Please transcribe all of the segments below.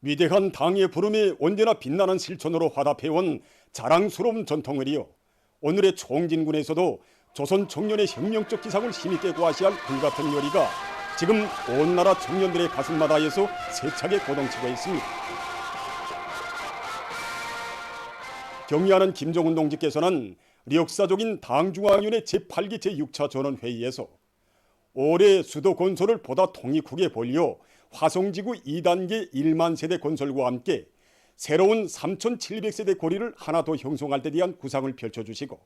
위대한 당의 부름에 언제나 빛나는 실천으로 화답해온 자랑스러운 전통을 이어 오늘의 총진군에서도 조선 청년의 혁명적 기상을 힘있게 과시할 불같은 요리가 지금 온 나라 청년들의 가슴마다에서 세차게 고동치고 있습니다. 경의하는 김정은 동지께서는 역사적인 당중앙위원회 제8기 제6차 전원회의에서 올해 수도 건설을 보다 통이국에 벌려 화성지구 2단계 1만 세대 건설과 함께 새로운 3,700세대 고리를 하나 더 형성할 데 대한 구상을 펼쳐주시고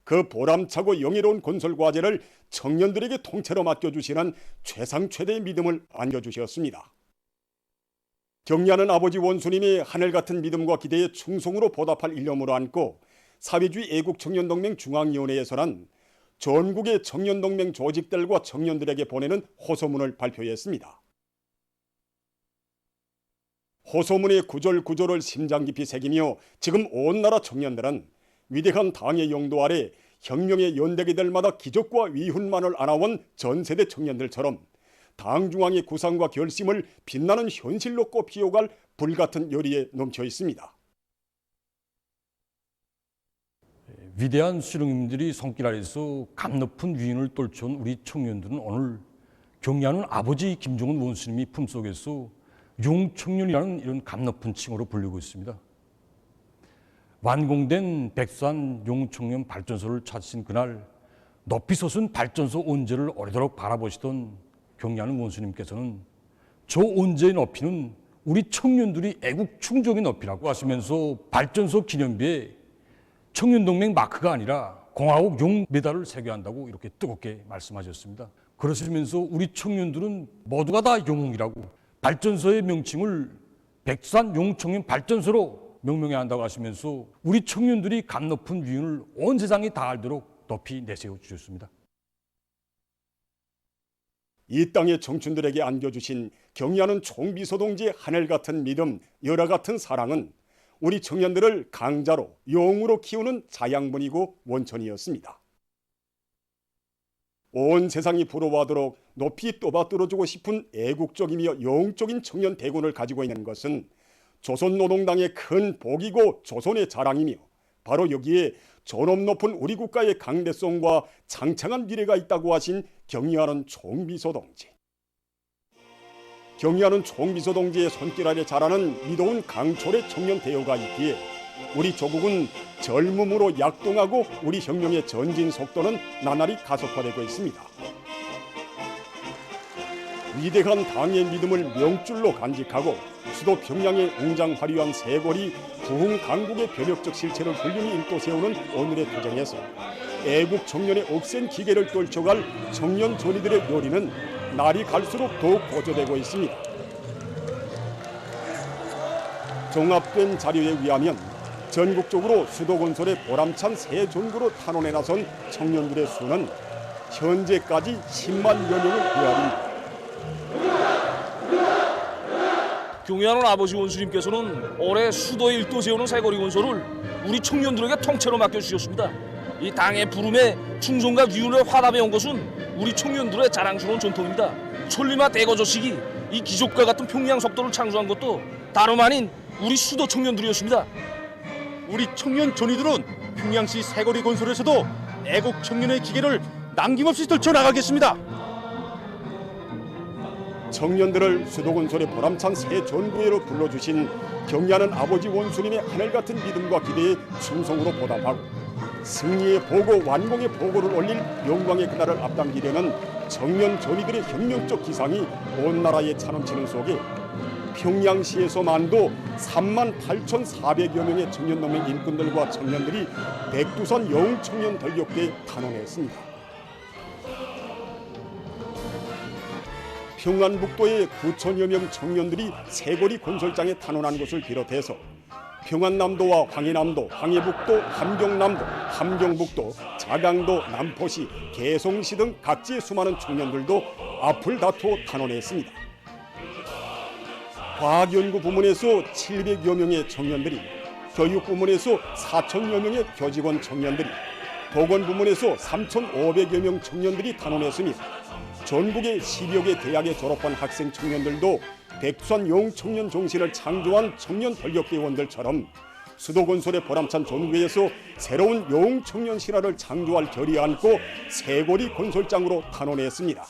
그 보람차고 영예로운 건설 과제를 청년들에게 통째로 맡겨주시는 최상 최대의 믿음을 안겨주셨습니다. 경의하는 아버지 원수님의 하늘같은 믿음과 기대에 충성으로 보답할 일념으로 안고 사회주의 애국청년동맹 중앙위원회에서는 전국의 청년동맹 조직들과 청년들에게 보내는 호소문을 발표했습니다. 호소문의 구절구절을 심장 깊이 새기며 지금 온 나라 청년들은 위대한 당의 영도 아래 혁명의 연대기들마다 기적과 위훈만을 안아온 전세대 청년들처럼 당 중앙의 구상과 결심을 빛나는 현실로 꼽히어갈 불같은 열의에 넘쳐 있습니다. 위대한 수령님들이 손길 아래서 감높은 위인을 떨쳐온 우리 청년들은 오늘 경의하는 아버지 김정은 원수님이 품속에서 용청년이라는 이런 감높은 칭호로 불리고 있습니다. 완공된 백산 용청년 발전소를 찾으신 그날 높이 솟은 발전소 온재를 오래도록 바라보시던 경의하는 원수님께서는 저 온재의 높이는 우리 청년들이 애국 충정의 높이라고 하시면서 발전소 기념비에 청년동맹 마크가 아니라 공화국 용 메달을 새겨야 한다고 이렇게 뜨겁게 말씀하셨습니다. 그러시면서 우리 청년들은 모두가 다 영웅이라고 발전소의 명칭을 백산 용청년 발전소로 명명해야 한다고 하시면서 우리 청년들이 감높은 위인을 온 세상이 다 알도록 높이 내세워 주셨습니다. 이 땅의 청춘들에게 안겨주신 경의하는 총비서동지의 하늘같은 믿음, 열화같은 사랑은 우리 청년들을 강자로 영웅으로 키우는 자양분이고 원천이었습니다. 온 세상이 부러워하도록 높이 떠받들어주고 싶은 애국적이며 영웅적인 청년 대군을 가지고 있는 것은 조선노동당의 큰 복이고 조선의 자랑이며 바로 여기에 존엄 높은 우리 국가의 강대성과 창창한 미래가 있다고 하신 경의하는 총비서동지. 경의하는 총비서동지의 손길 아래 자라는 미도운 강철의 청년 대우가 있기에 우리 조국은 젊음으로 약동하고 우리 혁명의 전진 속도는 나날이 가속화되고 있습니다. 위대한 당의 믿음을 명줄로 간직하고 수도 평양의 웅장 화려한 세골이 부흥 강국의 변혁적 실체를 훌륭히 일도 세우는 오늘의 투쟁에서 애국 청년의 억센 기계를 떨쳐갈 청년 전이들의 요리는 날이 갈수록 더욱 고조되고 있습니다. 종합된 자료에 의하면 전국적으로 수도 건설의 보람찬 새 전구로 탄원에 나선 청년들의 수는 현재까지 10만여 명을 헤아립니다. 경의하는 아버지 원수님께서는 올해 수도에 일도 세우는 새거리 건설을 우리 청년들에게 통째로 맡겨주셨습니다. 이 당의 부름에 충성과 위훈을 화답해 온 것은 우리 청년들의 자랑스러운 전통입니다. 천리마 대거저식이 이 기적과 같은 평양 속도를 창조한 것도 다름 아닌 우리 수도 청년들이었습니다. 우리 청년 전이들은 평양시 새거리 건설에서도 애국 청년의 기계를 남김없이 떨쳐나가겠습니다. 청년들을 수도건설의 보람찬 새 전구회로 불러주신 경의하는 아버지 원수님의 하늘같은 믿음과 기대에 충성으로 보답하고 승리의 보고 완공의 보고를 올릴 영광의 그날을 앞당기려는 청년 전이들의 혁명적 기상이 온 나라에 차넘치는 속에 평양시에서만도 38,400여 명의 청년동맹 일꾼들과 청년들이 백두산 영웅청년 전력대에 탄원했습니다. 평안북도의 9천여 명 청년들이 새거리 건설장에 탄원한 것을 비롯해서 평안남도와 황해남도, 황해북도, 함경남도, 함경북도, 자강도, 남포시, 개성시 등 각지의 수많은 청년들도 앞을 다투어 탄원했습니다. 과학연구 부문에서 700여 명의 청년들이, 교육 부문에서 4천여 명의 교직원 청년들이, 보건 부문에서 3,500여 명 청년들이 탄원했으며 전국의 10여 개 대학에 졸업한 학생 청년들도 백두산 용청년 정신을 창조한 청년 권력대원들처럼 수도건설의 보람찬 전후회에서 새로운 용청년 신화를 창조할 결의에 안고 새고리 건설장으로 탄원했습니다.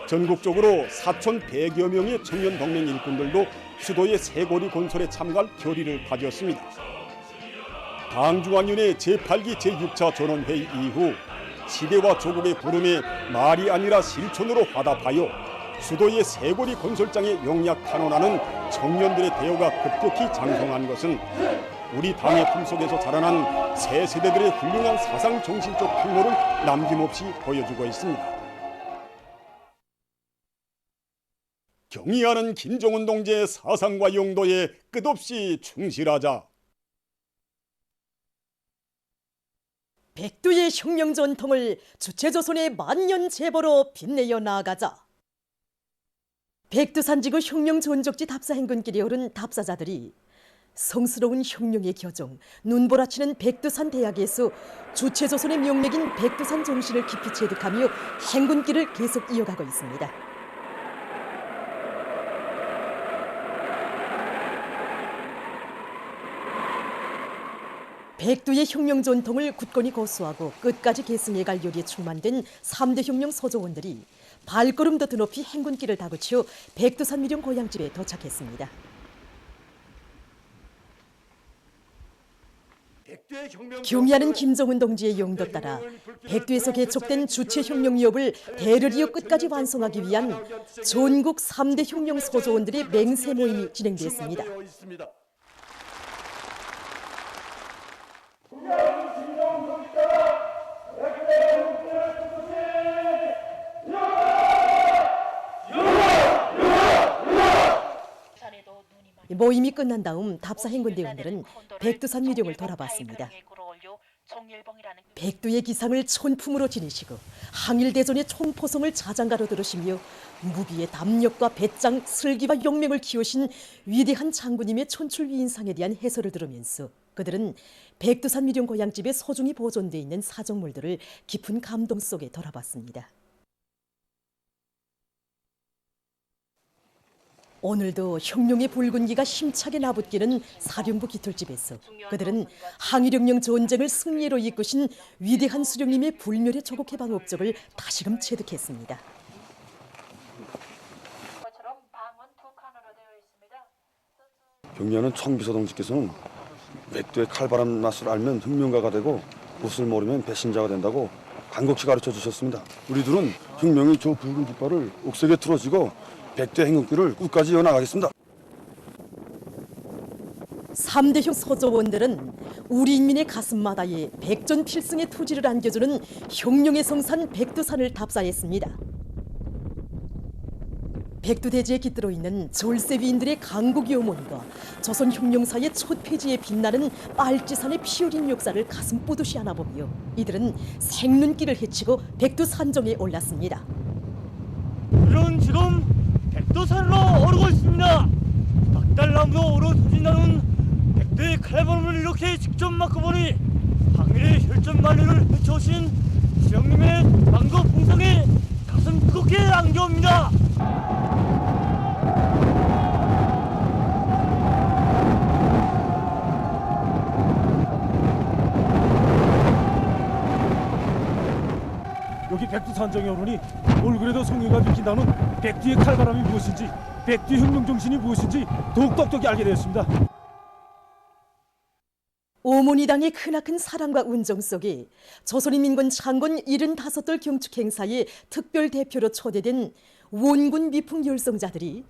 전국적으로 4,100여 명의 청년동맹 일꾼들도 수도의 새고리 건설에 참가할 결의를 가졌습니다. 당중앙위원회 제8기 제6차 전원회의 이후 시대와 조국의 부름에 말이 아니라 실천으로 화답하여 수도의 새고리 건설장에 용약 탄원하는 청년들의 대우가 급격히 장성한 것은 우리 당의 품속에서 자라난 새 세대들의 훌륭한 사상 정신적 풍모를 남김없이 보여주고 있습니다. 경의하는 김정은 동지의 사상과 용도에 끝없이 충실하자. 백두의 혁명 전통을 주체조선의 만년 제보로 빛내어 나아가자. 백두산지구 혁명 전적지 답사 행군길에 오른 답사자들이 성스러운 혁명의 교정, 눈보라치는 백두산 대학에서 주체조선의 명맥인 백두산 정신을 깊이 체득하며 행군길을 계속 이어가고 있습니다. 백두의 혁명 전통을 굳건히 고수하고 끝까지 계승해갈 요리에 충만된 3대 혁명 소조원들이 발걸음도 드높이 행군길을 다그쳐 백두산 미령 고향집에 도착했습니다. 경의하는 김정은 동지의 용도 따라 백두에서 개척된 주체혁명위협을 대를 이어 끝까지 완성하기 위한 전국 3대 혁명 소조원들의 맹세 모임이 진행됐습니다. 모임이 끝난 다음 답사 행군대원들은 백두산 미령을 돌아봤습니다. 백두의 기상을 촌품으로 지니시고 항일대전의 총포성을 자장가로 들으시며 무비의 담력과 배짱, 슬기와 용맹을 키우신 위대한 장군님의 촌출 위인상에 대한 해설을 들으면서 그들은 백두산 미령 고향집에 소중히 보존되어 있는 사정물들을 깊은 감동 속에 돌아봤습니다. 오늘도 혁명의 붉은기가 힘차게 나붙기는 사령부 깃털집에서 그들은 항일혁명 전쟁을 승리로 이끄신 위대한 수령님의 불멸의 조국 해방 업적을 다시금 체득했습니다. 경리하는 청비서 동지께서는 백두의 칼바람 낯을 알면 혁명가가 되고 못을 모르면 배신자가 된다고 간곡히 가르쳐 주셨습니다. 우리들은 혁명의 저 붉은 깃발을 옥색에 틀어지고 백두의 행군길을 끝까지 이어나가겠습니다. 3대 혁 소조원들은 우리 인민의 가슴마다에 백전필승의 투지를 안겨주는 혁명의 성산 백두산을 답사했습니다. 백두대지에 깃들어 있는 졸세 위인들의 강국의 어머니가 조선 혁명사의 촛폐지에 빛나는 빨치산의 피어린 역사를 가슴 뿌듯이 안아보며 이들은 생눈길을 헤치고 백두산정에 올랐습니다. 우리는 지금 백두산으로 오르고 있습니다. 닭달나무도 오르 소진나는 백두의 칼바람을 이렇게 직접 맡고보니 항일의 혈전만리를 헤쳐오신 지영님의 만거 풍성에 가슴 뜨겁게 안겨옵니다. 여기 백두산정에 오르니 올 그래도 성의가 비킨다는 백두의 칼바람이 무엇인지 백두의 혁명정신이 무엇인지 더욱 똑똑히 알게 되었습니다. 오모니당의 크나큰 사랑과 운정 속에 조선인민군 창건 75돌 경축행사의 특별 대표로 초대된 원군 미풍 열성자들이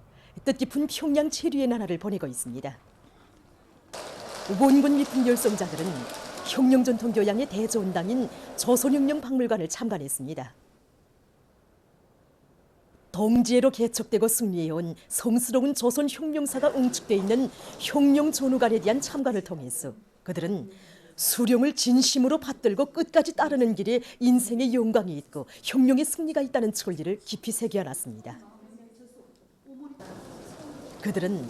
뜻깊은 평양 체류의 나날을 보내고 있습니다. 원군 미풍 열성자들은 혁명전통 교양의 대조원당인 조선혁명박물관을 참관했습니다. 동지애로 개척되고 승리해온 성스러운 조선 혁명사가 응축되어 있는 혁명전후관에 대한 참관을 통해서 그들은 수령을 진심으로 받들고 끝까지 따르는 길에 인생의 영광이 있고 혁명의 승리가 있다는 진리를 깊이 새겨놨습니다. 그들은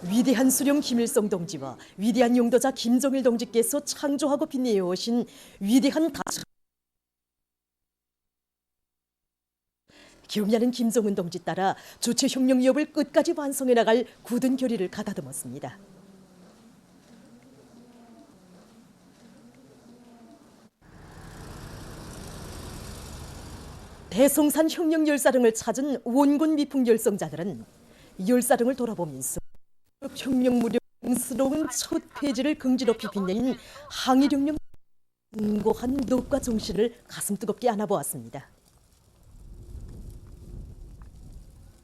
위대한 수령 김일성 동지와 위대한 용도자 김정일 동지께서 창조하고 빛내어 오신 위대한 경야는 김정은 동지 따라 주체 혁명 위협을 끝까지 완성해 나갈 굳은 결의를 가다듬었습니다. 대성산 혁명 열사릉을 찾은 원군 미풍 열성자들은 열사릉을 돌아보면서 혁명 무렵 스러운 첫 페이지를 긍지높이 빛내는 항일혁명 숭고한 넋과 정신을 가슴 뜨겁게 안아보았습니다.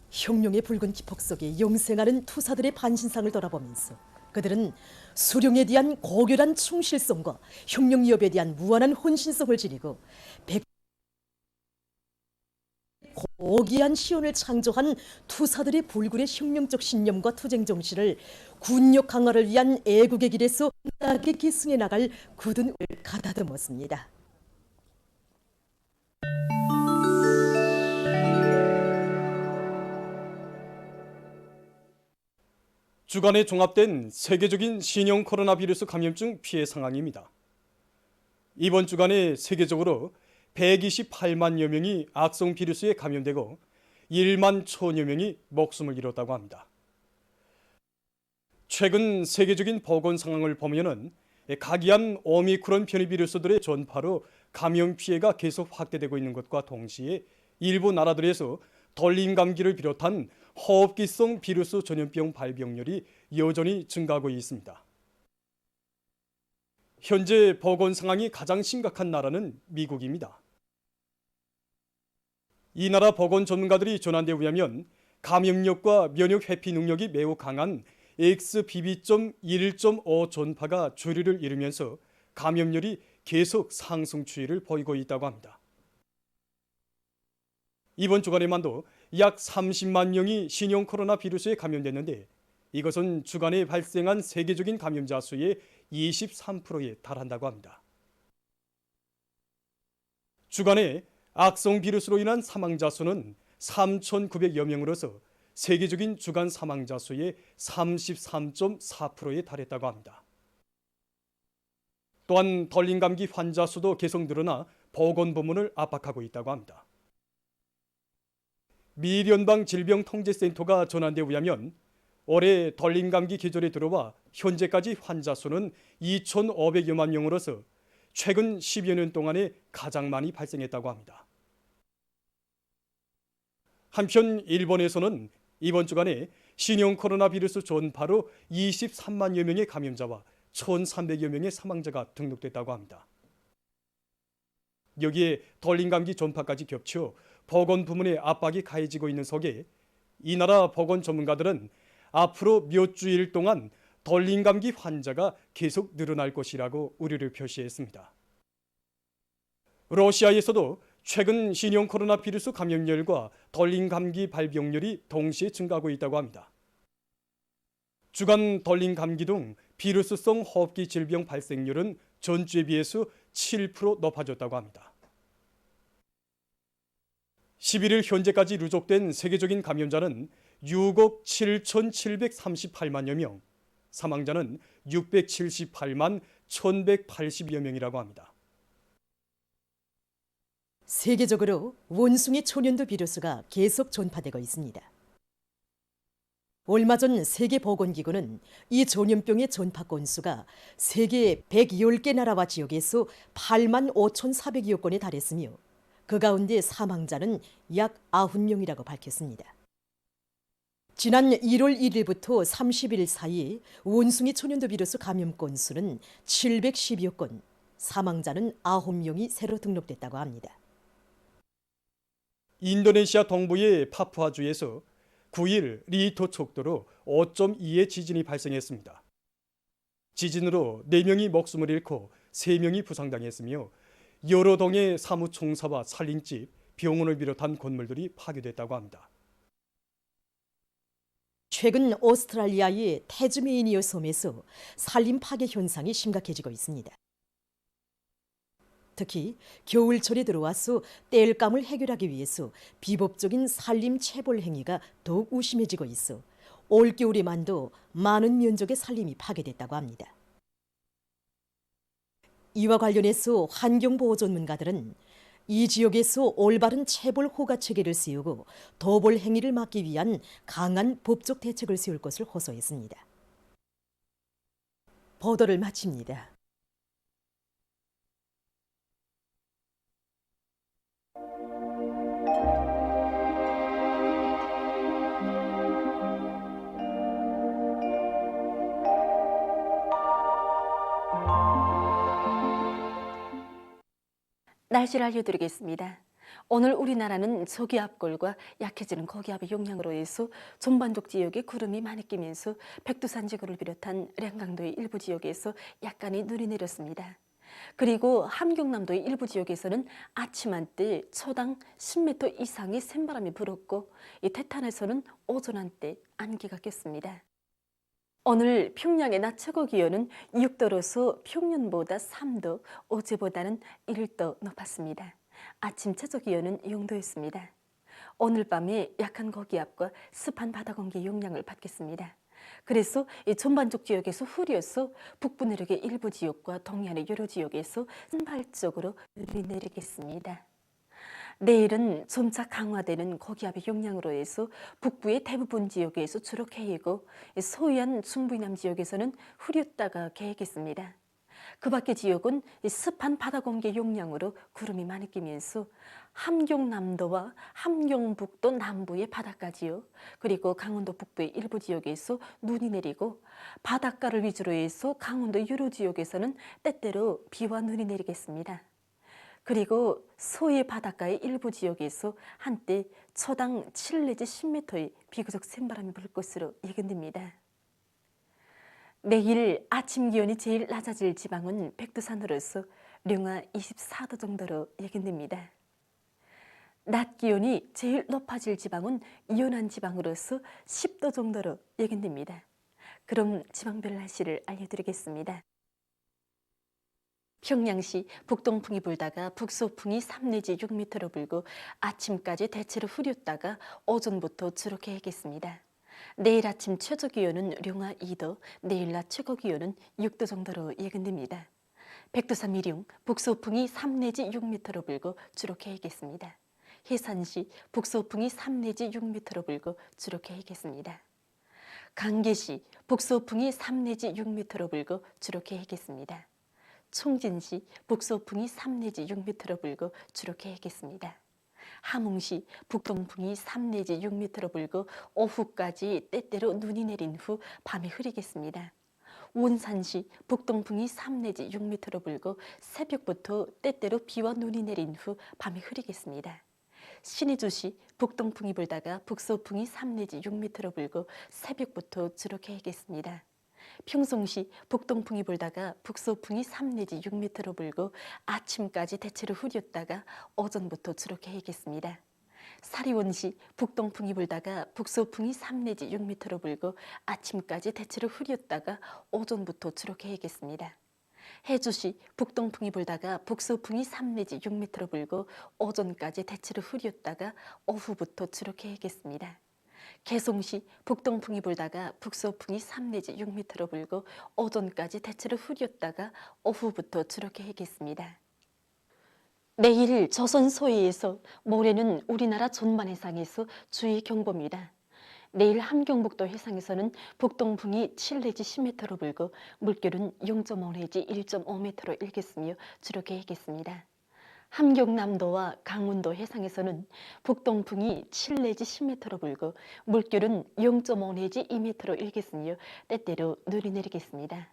혁명의 붉은 기폭 속에 영생하는 투사들의 반신상을 돌아보면서 그들은 수령에 대한 고결한 충실성과 혁명 위협에 대한 무한한 혼신성을 지니고 고귀한 시온을 창조한 투사들의 불굴의 혁명적 신념과 투쟁 정신을 군력 강화를 위한 애국의 길에서 나게 계승해 나갈 굳은 을 가다듬었습니다. 주간에 종합된 세계적인 신형 코로나 비루스 감염증 피해 상황입니다. 이번 주간에 세계적으로 128만여 명이 악성 비루스에 감염되고 1만 1,000여 명이 목숨을 잃었다고 합니다. 최근 세계적인 보건 상황을 보면은 각이한 오미크론 변이 비루스들의 전파로 감염 피해가 계속 확대되고 있는 것과 동시에 일부 나라들에서 돌림 감기를 비롯한 호흡기성 비루스 전염병 발병률이 여전히 증가하고 있습니다. 현재 보건 상황이 가장 심각한 나라는 미국입니다. 이 나라 보건 전문가들이 전한 데 의하면 감염력과 면역 회피 능력이 매우 강한 XBB.1.5 전파가 주류를 이루면서 감염률이 계속 상승 추이를 보이고 있다고 합니다. 이번 주간에만도 약 30만 명이 신형 코로나 비루스에 감염됐는데 이것은 주간에 발생한 세계적인 감염자 수의 23%에 달한다고 합니다. 주간에 악성 비루스로 인한 사망자 수는 3,900여 명으로서 세계적인 주간 사망자 수의 33.4%에 달했다고 합니다. 또한 돌림 감기 환자 수도 계속 늘어나 보건 부문을 압박하고 있다고 합니다. 미 연방질병통제센터가 전한 데 의하면 올해 돌림 감기 계절에 들어와 현재까지 환자 수는 2,500여만 명으로서 최근 10여 년 동안에 가장 많이 발생했다고 합니다. 한편 일본에서는 이번 주간에 신형 코로나 비루스 전파로 23만여 명의 감염자와 1,300여 명의 사망자가 등록됐다고 합니다. 여기에 돌림 감기 전파까지 겹쳐 보건 부문의 압박이 가해지고 있는 속에 이 나라 보건 전문가들은 앞으로 몇 주일 동안 돌림 감기 환자가 계속 늘어날 것이라고 우려를 표시했습니다. 러시아에서도 최근 신형 코로나 비루스 감염률과 돌림 감기 발병률이 동시에 증가하고 있다고 합니다. 주간 돌림 감기 등 비루스성 호흡기 질병 발생률은 전주에 비해서 7% 높아졌다고 합니다. 11일 현재까지 누적된 세계적인 감염자는 6억 7,738만여 명, 사망자는 678만 1,180여 명이라고 합니다. 세계적으로 원숭이 초년두 비루스가 계속 전파되고 있습니다. 얼마 전 세계보건기구는 이 전염병의 전파 건수가 세계 110개 나라와 지역에서 8만 5,400여 건에 달했으며 그 가운데 사망자는 약 90명이라고 밝혔습니다. 지난 1월 1일부터 30일 사이 원숭이 초년두 비루스 감염 건수는 710여 건, 사망자는 9명이 새로 등록됐다고 합니다. 인도네시아 동부의 파푸아주에서 9일 리히터 척도로 5.2의 지진이 발생했습니다. 지진으로 4명이 목숨을 잃고 3명이 부상당했으며 여러 동의 사무총사와 살림집, 병원을 비롯한 건물들이 파괴됐다고 합니다. 최근 오스트랄리아의 태즈메이니어 섬에서 산림 파괴 현상이 심각해지고 있습니다. 특히 겨울철이 들어와서 땔감을 해결하기 위해서 비법적인 산림 채벌 행위가 더욱 우심해지고 있어 올겨울에만도 많은 면적의 산림이 파괴됐다고 합니다. 이와 관련해서 환경보호 전문가들은 이 지역에서 올바른 체벌 호가 체계를 세우고 도벌 행위를 막기 위한 강한 법적 대책을 세울 것을 호소했습니다. 보도를 마칩니다. 날씨를 알려드리겠습니다. 오늘 우리나라는 저기압골과 약해지는 고기압의 영향으로 해서 전반적 지역에 구름이 많이 끼면서 백두산 지구를 비롯한 량강도의 일부 지역에서 약간의 눈이 내렸습니다. 그리고 함경남도의 일부 지역에서는 아침 한때 초당 10m 이상의 샘바람이 불었고 이 태탄에서는 오전 한때 안개가 꼈습니다. 오늘 평양의 낮 최고 기온은 6도로서 평년보다 3도, 어제보다는 1도 높았습니다. 아침 최저 기온은 0도였습니다. 오늘 밤에 약한 고기압과 습한 바다 공기 영향을 받겠습니다. 그래서 이 전반적 지역에서 흐려서 북부 내륙의 일부 지역과 동해안의 여러 지역에서 산발적으로 눈이 내리겠습니다. 내일은 점차 강화되는 고기압의 영향으로 해서 북부의 대부분 지역에서 주로 개이고 서해안 중부 이남 지역에서는 흐렸다가 개겠습니다. 그 밖의 지역은 습한 바다 공기 영향으로 구름이 많이 끼면서 함경남도와 함경북도 남부의 바닷가지요. 그리고 강원도 북부의 일부 지역에서 눈이 내리고 바닷가를 위주로 해서 강원도 여러 지역에서는 때때로 비와 눈이 내리겠습니다. 그리고 서해 바닷가의 일부 지역에서 한때 초당 7 내지 10m의 비교적 센바람이 불 것으로 예견됩니다. 내일 아침 기온이 제일 낮아질 지방은 백두산으로서 령화 24도 정도로 예견됩니다. 낮 기온이 제일 높아질 지방은 이온한 지방으로서 10도 정도로 예견됩니다. 그럼 지방별 날씨를 알려드리겠습니다. 평양시 북동풍이 불다가 북소풍이 3 내지 6m로 불고 아침까지 대체로 흐렸다가 오전부터 주로 개겠습니다. 내일 아침 최저 기온은 령화 2도, 내일 낮 최고 기온은 6도 정도로 예견됩니다. 백두산 미룡 북소풍이 3 내지 6m로 불고 주로 개겠습니다. 해산시 북소풍이 3 내지 6m로 불고 주로 개겠습니다. 강계시 북소풍이 3 내지 6m로 불고 주로 개겠습니다. 총진시 북소풍이 3 내지 6m로 불고 주로 개겠습니다. 함흥시 북동풍이 3 내지 6m로 불고 오후까지 때때로 눈이 내린 후 밤에 흐리겠습니다. 원산시 북동풍이 3 내지 6m로 불고 새벽부터 때때로 비와 눈이 내린 후 밤에 흐리겠습니다. 신의주시 북동풍이 불다가 북소풍이 3 내지 6m로 불고 새벽부터 주로 개겠습니다. 평송시 북동풍이 불다가 북소풍이 3 내지 6m로 불고 아침까지 대체로 흐렸다가 오전부터 주로 개겠습니다. 사리원시 북동풍이 불다가 북소풍이 3 내지 6m로 불고 아침까지 대체로 흐렸다가 오전부터 주로 개겠습니다. 해주시 북동풍이 불다가 북소풍이 3 내지 6m로 불고 오전까지 대체로 흐렸다가 오후부터 주로 개겠습니다. 개송시 북동풍이 불다가 북소풍이 3 내지 6m로 불고 오전까지 대체로 흐렸다가 오후부터 주로 개겠습니다. 내일 조선 소해에서 모레는 우리나라 전반 해상에서 주의 경보입니다. 내일 함경북도 해상에서는 북동풍이 7 내지 10m로 불고 물결은 0.5 내지 1.5m로 일겠으며 주로 개겠습니다. 함경남도와 강원도 해상에서는 북동풍이 7 내지 10m로 불고 물결은 0.5 내지 2m로 일겠으며 때때로 눈이 내리겠습니다.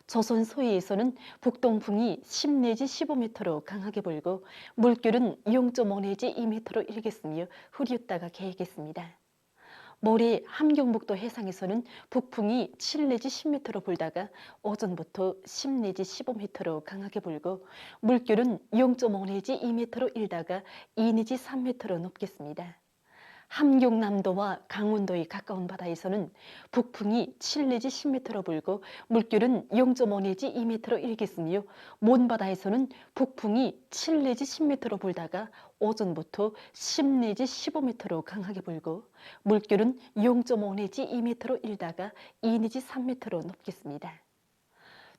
조선 소해에서는 북동풍이 10 내지 15m로 강하게 불고 물결은 0.5 내지 2m로 일겠으며 흐렸다가 개겠습니다. 모레 함경북도 해상에서는 북풍이 7 내지 10m로 불다가 오전부터 10 내지 15m로 강하게 불고 물결은 0.5 내지 2m로 일다가 2 내지 3m로 높겠습니다. 함경남도와 강원도의 가까운 바다에서는 북풍이 7 내지 10m로 불고 물결은 0.5 내지 2m로 일겠으며 먼 바다에서는 북풍이 7 내지 10m로 불다가 오전부터 10 내지 15m로 강하게 불고 물결은 0.5 내지 2m로 일다가 2 내지 3m로 높겠습니다.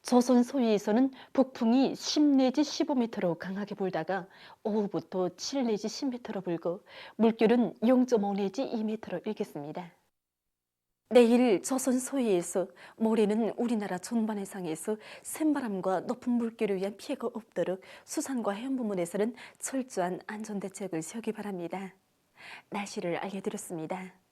조선 소위에서는 북풍이 10 내지 15m로 강하게 불다가 오후부터 7 내지 10m로 불고 물결은 0.5 내지 2m로 일겠습니다. 내일 조선 소위에서 모레는 우리나라 전반해상에서 센바람과 높은 물결을 위한 피해가 없도록 수산과 해운부문에서는 철저한 안전대책을 세우기 바랍니다. 날씨를 알려드렸습니다.